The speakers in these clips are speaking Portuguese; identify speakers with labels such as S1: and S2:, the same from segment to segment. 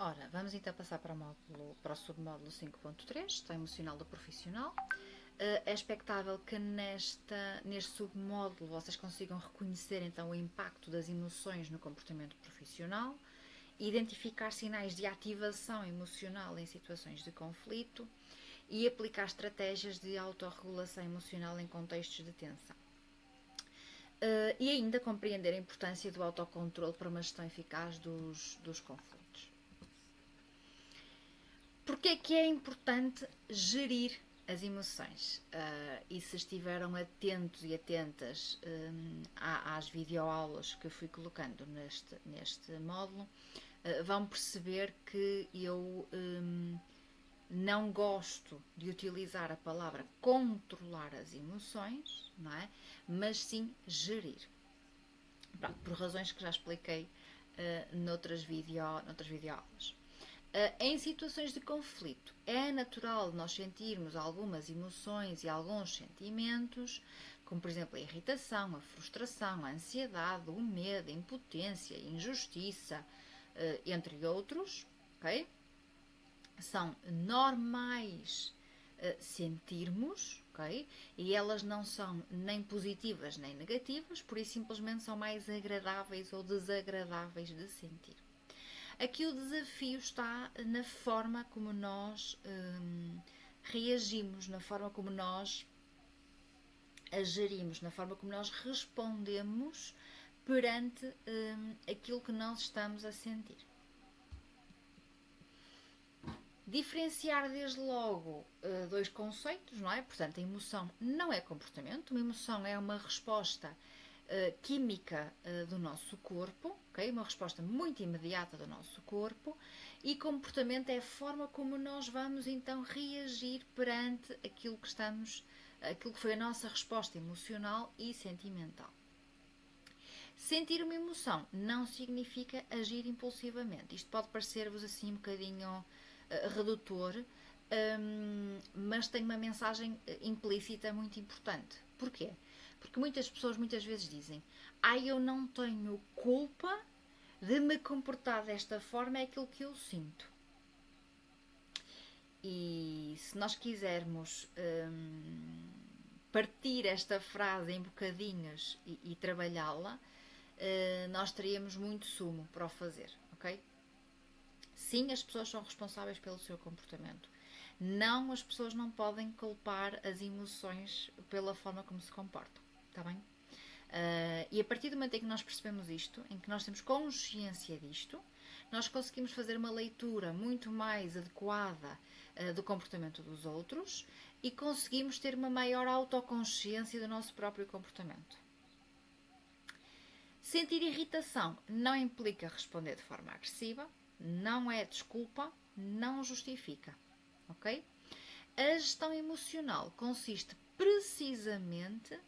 S1: Ora, vamos então passar para o submódulo 5.3, gestão emocional do profissional. É expectável que neste submódulo vocês consigam reconhecer então o impacto das emoções no comportamento profissional, identificar sinais de ativação emocional em situações de conflito e aplicar estratégias de autorregulação emocional em contextos de tensão. E ainda compreender a importância do autocontrole para uma gestão eficaz dos conflitos. Porque é que é importante gerir as emoções? E se estiveram atentos e atentas às videoaulas que eu fui colocando neste módulo, vão perceber que eu não gosto de utilizar a palavra controlar as emoções, não é? Mas sim gerir. Pronto, por razões que já expliquei noutras videoaulas. Em situações de conflito, é natural nós sentirmos algumas emoções e alguns sentimentos, como por exemplo a irritação, a frustração, a ansiedade, o medo, a impotência, a injustiça, entre outros, ok? São normais sentirmos, ok? E elas não são nem positivas nem negativas, por isso simplesmente são mais agradáveis ou desagradáveis de sentir. Aqui o desafio está na forma como nós reagimos, na forma como nós gerimos, na forma como nós respondemos perante aquilo que nós estamos a sentir. Diferenciar desde logo dois conceitos, não é? Portanto, a emoção não é comportamento, uma emoção é uma resposta química do nosso corpo, okay? Uma resposta muito imediata do nosso corpo, e comportamento é a forma como nós vamos então reagir perante aquilo que foi a nossa resposta emocional e sentimental. Sentir uma emoção não significa agir impulsivamente. Isto pode parecer-vos assim um bocadinho redutor, mas tem uma mensagem implícita muito importante. Porquê? Porque muitas pessoas muitas vezes dizem: eu não tenho culpa de me comportar desta forma, é aquilo que eu sinto. E se nós quisermos partir esta frase em bocadinhos e trabalhá-la, nós teríamos muito sumo para o fazer, ok? Sim, as pessoas são responsáveis pelo seu comportamento. Não, as pessoas não podem culpar as emoções pela forma como se comportam, está bem? E a partir do momento em que nós percebemos isto, em que nós temos consciência disto, nós conseguimos fazer uma leitura muito mais adequada do comportamento dos outros e conseguimos ter uma maior autoconsciência do nosso próprio comportamento. Sentir irritação não implica responder de forma agressiva, não é desculpa, não justifica, ok? A gestão emocional consiste precisamente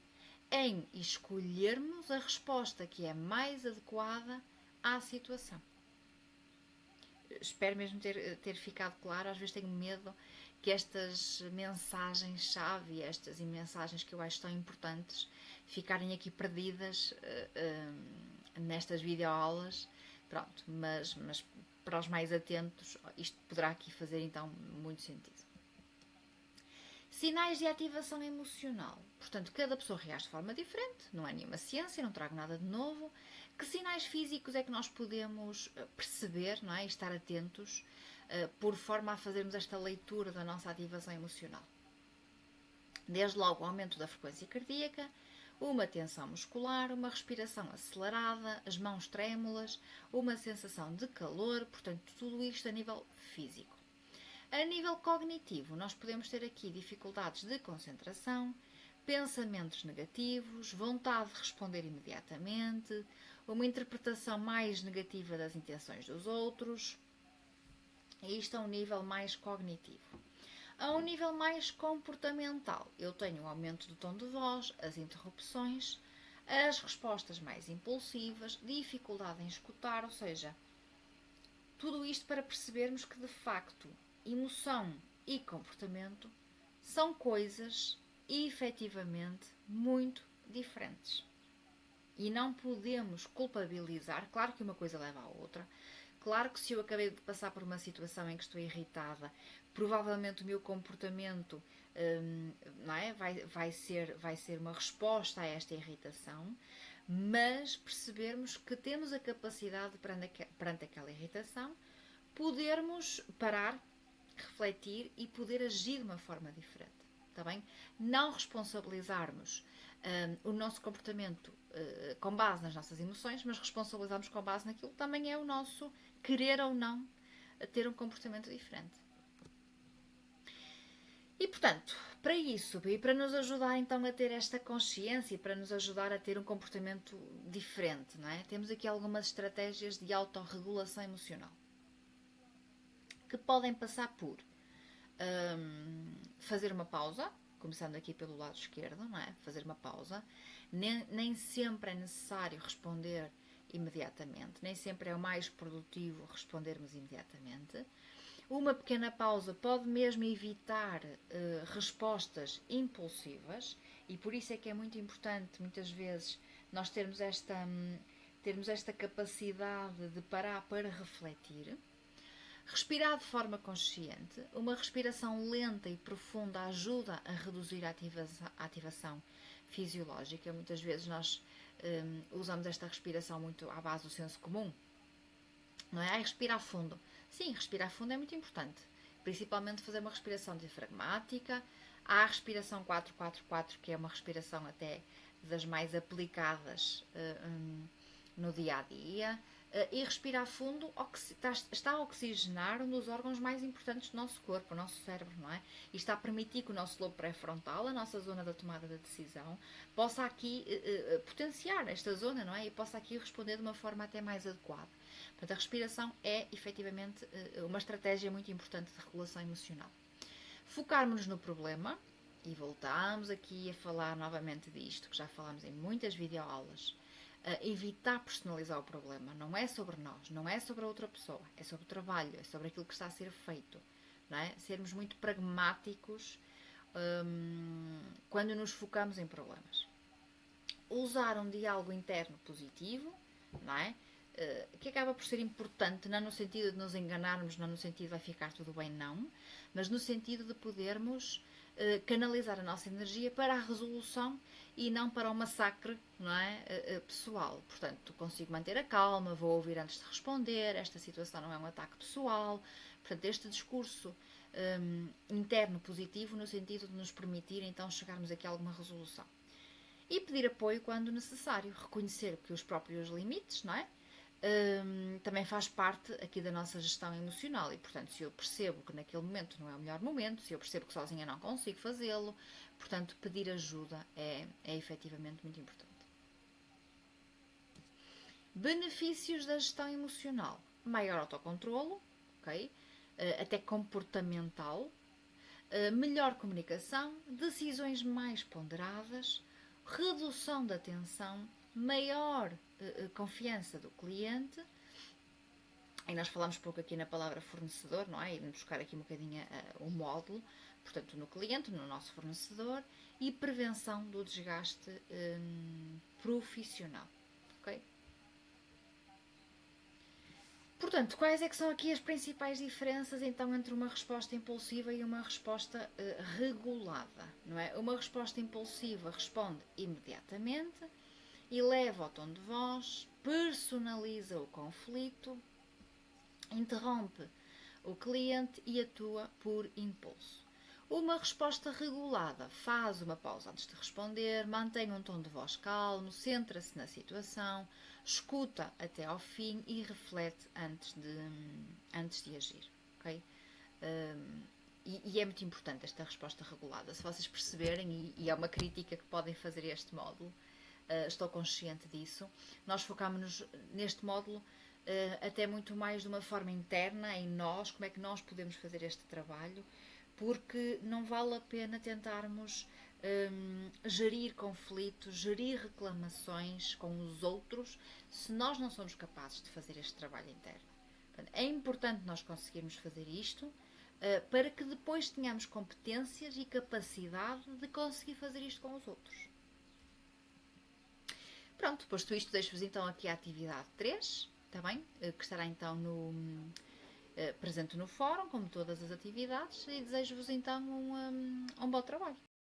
S1: em escolhermos a resposta que é mais adequada à situação. Espero mesmo ter ficado claro. Às vezes tenho medo que estas mensagens-chave, estas mensagens que eu acho tão importantes, ficarem aqui perdidas nestas videoaulas. Pronto, mas para os mais atentos, isto poderá aqui fazer então muito sentido. Sinais de ativação emocional. Portanto, cada pessoa reage de forma diferente, não é nenhuma ciência, não trago nada de novo. Que sinais físicos é que nós podemos perceber, não é? E estar atentos por forma a fazermos esta leitura da nossa ativação emocional? Desde logo o aumento da frequência cardíaca, uma tensão muscular, uma respiração acelerada, as mãos trêmulas, uma sensação de calor, portanto, tudo isto a nível físico. A nível cognitivo, nós podemos ter aqui dificuldades de concentração, pensamentos negativos, vontade de responder imediatamente, uma interpretação mais negativa das intenções dos outros. Isto a um nível mais cognitivo. A um nível mais comportamental, eu tenho um aumento do tom de voz, as interrupções, as respostas mais impulsivas, dificuldade em escutar, ou seja, tudo isto para percebermos que de facto emoção e comportamento são coisas efetivamente muito diferentes. E não podemos culpabilizar, claro que uma coisa leva à outra, Claro que se eu acabei de passar por uma situação em que estou irritada, provavelmente o meu comportamento não é? vai ser uma resposta a esta irritação, mas percebermos que temos a capacidade, perante aquela irritação, podermos parar, refletir e poder agir de uma forma diferente. Está bem? Não responsabilizarmos o nosso comportamento com base nas nossas emoções, mas responsabilizarmos com base naquilo que também é o nosso querer ou não ter um comportamento diferente. E portanto, para isso, e para nos ajudar então a ter esta consciência, para nos ajudar a ter um comportamento diferente, não é? Temos aqui algumas estratégias de autorregulação emocional que podem passar por fazer uma pausa, começando aqui pelo lado esquerdo, não é? Fazer uma pausa. Nem sempre é necessário responder imediatamente, nem sempre é o mais produtivo respondermos imediatamente. Uma pequena pausa pode mesmo evitar respostas impulsivas e por isso é que é muito importante, muitas vezes, nós termos esta capacidade de parar para refletir. Respirar de forma consciente. Uma respiração lenta e profunda ajuda a reduzir a ativação fisiológica. Muitas vezes nós usamos esta respiração muito à base do senso comum. Não é? Respirar fundo. Sim, respirar fundo é muito importante. Principalmente fazer uma respiração diafragmática. Há a respiração 4-4-4, que é uma respiração até das mais aplicadas no dia a dia. E respirar fundo está a oxigenar um dos órgãos mais importantes do nosso corpo, o nosso cérebro, não é? E está a permitir que o nosso lobo pré-frontal, a nossa zona da tomada da decisão, possa aqui potenciar esta zona, não é? E possa aqui responder de uma forma até mais adequada. Portanto, a respiração é efetivamente uma estratégia muito importante de regulação emocional. Focarmos-nos no problema, e voltamos aqui a falar novamente disto, que já falámos em muitas videoaulas. Evitar personalizar o problema. Não é sobre nós, não é sobre a outra pessoa, é sobre o trabalho, é sobre aquilo que está a ser feito. Não é? Sermos muito pragmáticos quando nos focamos em problemas. Usar um diálogo interno positivo, não é? Que acaba por ser importante, não no sentido de nos enganarmos, não no sentido de vai ficar tudo bem, não, mas no sentido de podermos canalizar a nossa energia para a resolução e não para o massacre, não é? Pessoal. Portanto, consigo manter a calma, vou ouvir antes de responder, esta situação não é um ataque pessoal. Portanto, este discurso interno positivo no sentido de nos permitir então chegarmos aqui a alguma resolução. E pedir apoio quando necessário, reconhecer que os próprios limites, não é? Também faz parte aqui da nossa gestão emocional e, portanto, se eu percebo que naquele momento não é o melhor momento, se eu percebo que sozinha não consigo fazê-lo, portanto, pedir ajuda é efetivamente muito importante. Benefícios da gestão emocional. Maior autocontrolo, ok? Até comportamental, melhor comunicação, decisões mais ponderadas, redução da tensão, maior confiança do cliente. E nós falamos pouco aqui na palavra fornecedor, não é? E vamos buscar aqui um bocadinho o módulo, portanto, no cliente, no nosso fornecedor, e prevenção do desgaste profissional, ok? Portanto, quais é que são aqui as principais diferenças então entre uma resposta impulsiva e uma resposta regulada, não é? Uma resposta impulsiva responde imediatamente, eleva o tom de voz, personaliza o conflito, interrompe o cliente e atua por impulso. Uma resposta regulada faz uma pausa antes de responder, mantém um tom de voz calmo, centra-se na situação, escuta até ao fim e reflete antes de agir. Okay? E é muito importante esta resposta regulada. Se vocês perceberem, e é uma crítica que podem fazer a este módulo, estou consciente disso, nós focámos-nos neste módulo até muito mais de uma forma interna, em nós, como é que nós podemos fazer este trabalho, porque não vale a pena tentarmos gerir conflitos, gerir reclamações com os outros, se nós não somos capazes de fazer este trabalho interno. Portanto, é importante nós conseguirmos fazer isto para que depois tenhamos competências e capacidade de conseguir fazer isto com os outros. Pronto, posto isto, deixo-vos então aqui a atividade 3. está bem? Que estará então presente no fórum, como todas as atividades, e desejo-vos então um bom trabalho.